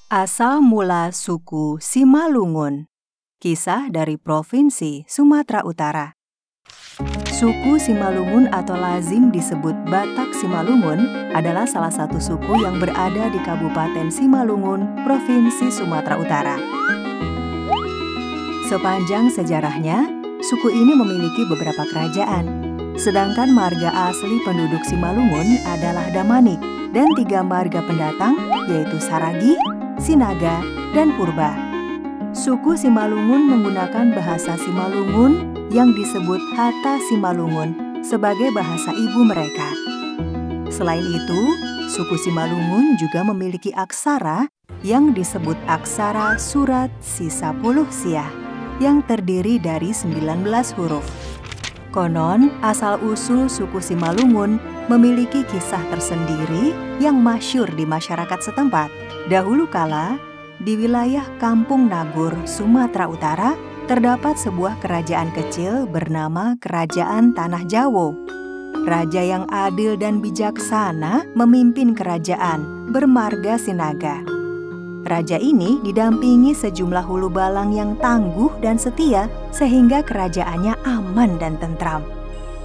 Asal mula suku Simalungun. Kisah dari Provinsi Sumatera Utara. Suku Simalungun atau lazim disebut Batak Simalungun adalah salah satu suku yang berada di Kabupaten Simalungun, Provinsi Sumatera Utara. Sepanjang sejarahnya, suku ini memiliki beberapa kerajaan. Sedangkan marga asli penduduk Simalungun adalah Damanik dan 3 marga pendatang yaitu Saragi, Sinaga, dan Purba. Suku Simalungun menggunakan bahasa Simalungun yang disebut Hata Simalungun sebagai bahasa ibu mereka. Selain itu, suku Simalungun juga memiliki aksara yang disebut aksara Surat Sisapuluh Siah yang terdiri dari 19 huruf. Konon, asal-usul suku Simalungun memiliki kisah tersendiri yang masyhur di masyarakat setempat. Dahulu kala, di wilayah Kampung Nagur, Sumatera Utara, terdapat sebuah kerajaan kecil bernama Kerajaan Tanah Jawo. Raja yang adil dan bijaksana memimpin kerajaan bermarga Sinaga. Raja ini didampingi sejumlah hulu balang yang tangguh dan setia sehingga kerajaannya aman dan tentram.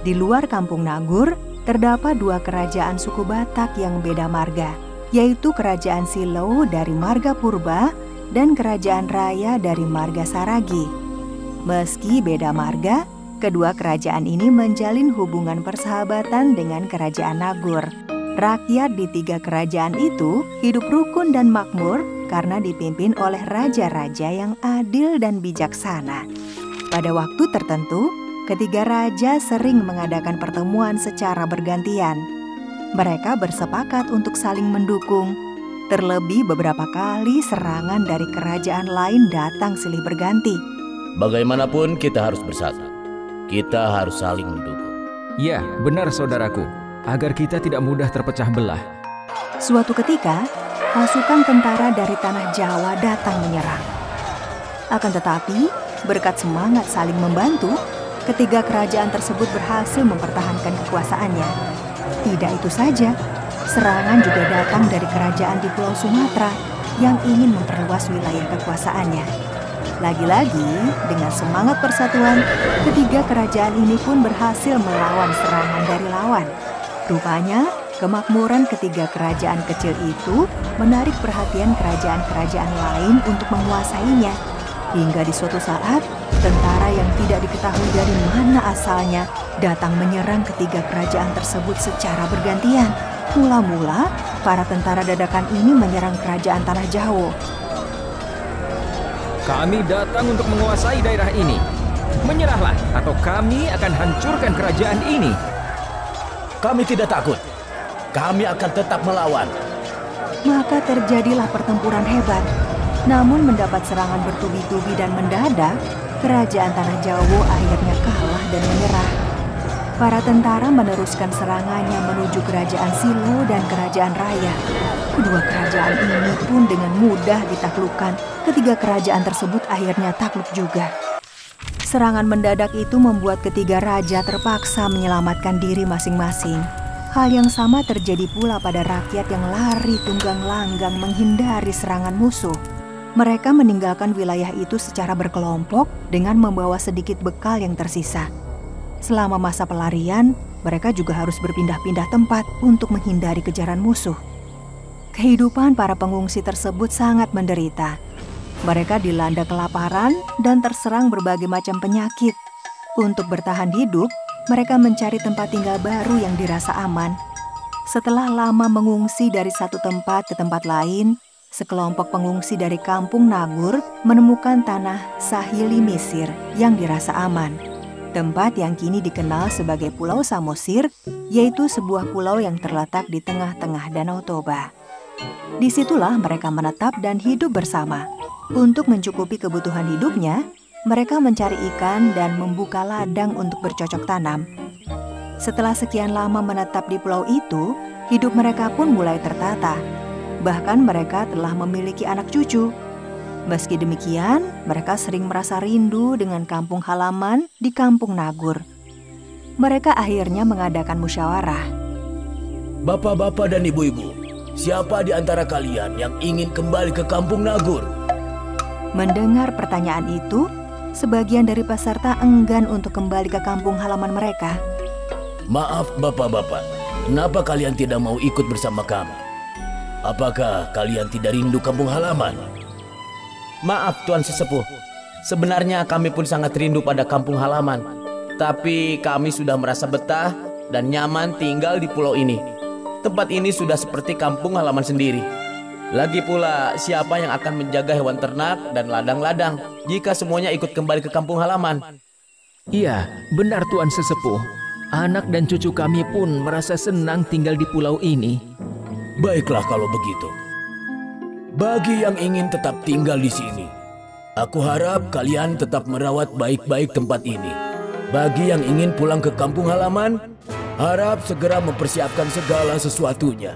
Di luar Kampung Nagur, terdapat 2 kerajaan suku Batak yang beda marga, yaitu Kerajaan Silo dari marga Purba dan Kerajaan Raya dari marga Saragi. Meski beda marga, kedua kerajaan ini menjalin hubungan persahabatan dengan Kerajaan Nagur. Rakyat di 3 kerajaan itu hidup rukun dan makmur karena dipimpin oleh raja-raja yang adil dan bijaksana. Pada waktu tertentu, ketiga raja sering mengadakan pertemuan secara bergantian. Mereka bersepakat untuk saling mendukung. Terlebih beberapa kali serangan dari kerajaan lain datang silih berganti. Bagaimanapun kita harus bersatu. Kita harus saling mendukung. Ya, benar saudaraku. Agar kita tidak mudah terpecah belah. Suatu ketika, pasukan tentara dari tanah Jawa datang menyerang. Akan tetapi, berkat semangat saling membantu, ketiga kerajaan tersebut berhasil mempertahankan kekuasaannya. Tidak itu saja, serangan juga datang dari kerajaan di Pulau Sumatera yang ingin memperluas wilayah kekuasaannya. Lagi-lagi, dengan semangat persatuan, ketiga kerajaan ini pun berhasil melawan serangan dari lawan. Rupanya, kemakmuran ketiga kerajaan kecil itu menarik perhatian kerajaan-kerajaan lain untuk menguasainya. Hingga di suatu saat, tentara yang tidak diketahui dari mana asalnya datang menyerang ketiga kerajaan tersebut secara bergantian. Mula-mula, para tentara dadakan ini menyerang kerajaan Tanah Jawo. Kami datang untuk menguasai daerah ini. Menyerahlah atau kami akan hancurkan kerajaan ini. Kami tidak takut. Kami akan tetap melawan. Maka terjadilah pertempuran hebat. Namun mendapat serangan bertubi-tubi dan mendadak, kerajaan Tanah Jawo akhirnya kalah dan menyerah. Para tentara meneruskan serangannya menuju kerajaan Silo dan kerajaan Raya. Kedua kerajaan ini pun dengan mudah ditaklukkan. Ketiga kerajaan tersebut akhirnya takluk juga. Serangan mendadak itu membuat ketiga raja terpaksa menyelamatkan diri masing-masing. Hal yang sama terjadi pula pada rakyat yang lari tunggang langgang menghindari serangan musuh. Mereka meninggalkan wilayah itu secara berkelompok dengan membawa sedikit bekal yang tersisa. Selama masa pelarian, mereka juga harus berpindah-pindah tempat untuk menghindari kejaran musuh. Kehidupan para pengungsi tersebut sangat menderita. Mereka dilanda kelaparan dan terserang berbagai macam penyakit. Untuk bertahan hidup, mereka mencari tempat tinggal baru yang dirasa aman. Setelah lama mengungsi dari satu tempat ke tempat lain, sekelompok pengungsi dari Kampung Nagur menemukan tanah Sahili Misir yang dirasa aman. Tempat yang kini dikenal sebagai Pulau Samosir, yaitu sebuah pulau yang terletak di tengah-tengah Danau Toba. Disitulah mereka menetap dan hidup bersama. Untuk mencukupi kebutuhan hidupnya, mereka mencari ikan dan membuka ladang untuk bercocok tanam. Setelah sekian lama menetap di pulau itu, hidup mereka pun mulai tertata. Bahkan mereka telah memiliki anak cucu. Meski demikian, mereka sering merasa rindu dengan kampung halaman di Kampung Nagur. Mereka akhirnya mengadakan musyawarah. Bapak-bapak dan ibu-ibu, siapa di antara kalian yang ingin kembali ke Kampung Nagur? Mendengar pertanyaan itu, sebagian dari peserta enggan untuk kembali ke kampung halaman mereka. Maaf bapak-bapak, kenapa kalian tidak mau ikut bersama kami? Apakah kalian tidak rindu kampung halaman? Maaf Tuan Sesepuh, sebenarnya kami pun sangat rindu pada kampung halaman. Tapi kami sudah merasa betah dan nyaman tinggal di pulau ini. Tempat ini sudah seperti kampung halaman sendiri. Lagi pula, siapa yang akan menjaga hewan ternak dan ladang-ladang jika semuanya ikut kembali ke kampung halaman? Iya, benar Tuan Sesepuh. Anak dan cucu kami pun merasa senang tinggal di pulau ini. Baiklah kalau begitu. Bagi yang ingin tetap tinggal di sini, aku harap kalian tetap merawat baik-baik tempat ini. Bagi yang ingin pulang ke kampung halaman, harap segera mempersiapkan segala sesuatunya.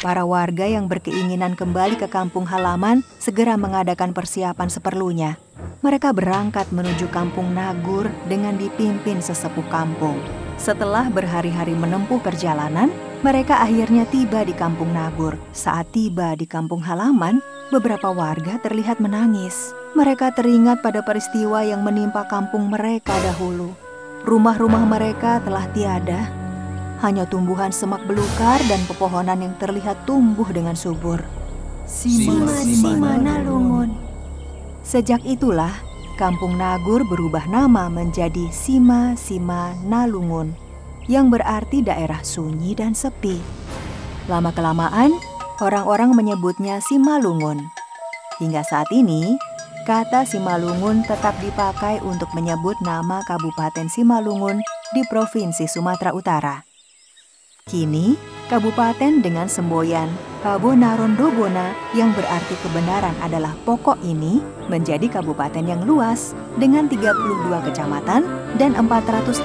Para warga yang berkeinginan kembali ke kampung halaman segera mengadakan persiapan seperlunya. Mereka berangkat menuju Kampung Nagur dengan dipimpin sesepuh kampung. Setelah berhari-hari menempuh perjalanan, mereka akhirnya tiba di Kampung Nagur. Saat tiba di kampung halaman, beberapa warga terlihat menangis. Mereka teringat pada peristiwa yang menimpa kampung mereka dahulu. Rumah-rumah mereka telah tiada. Hanya tumbuhan semak belukar dan pepohonan yang terlihat tumbuh dengan subur. Sima Nalungun. Sejak itulah, Kampung Nagur berubah nama menjadi Sima Nalungun, yang berarti daerah sunyi dan sepi. Lama-kelamaan, orang-orang menyebutnya Simalungun. Hingga saat ini, kata Simalungun tetap dipakai untuk menyebut nama Kabupaten Simalungun di Provinsi Sumatera Utara. Kini, kabupaten dengan semboyan Pabonarondobona yang berarti kebenaran adalah pokok ini menjadi kabupaten yang luas dengan 32 kecamatan dan 413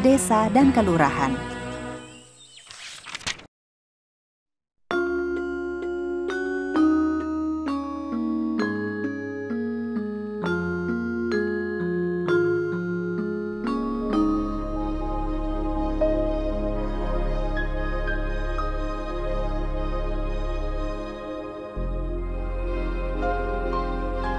desa dan kelurahan.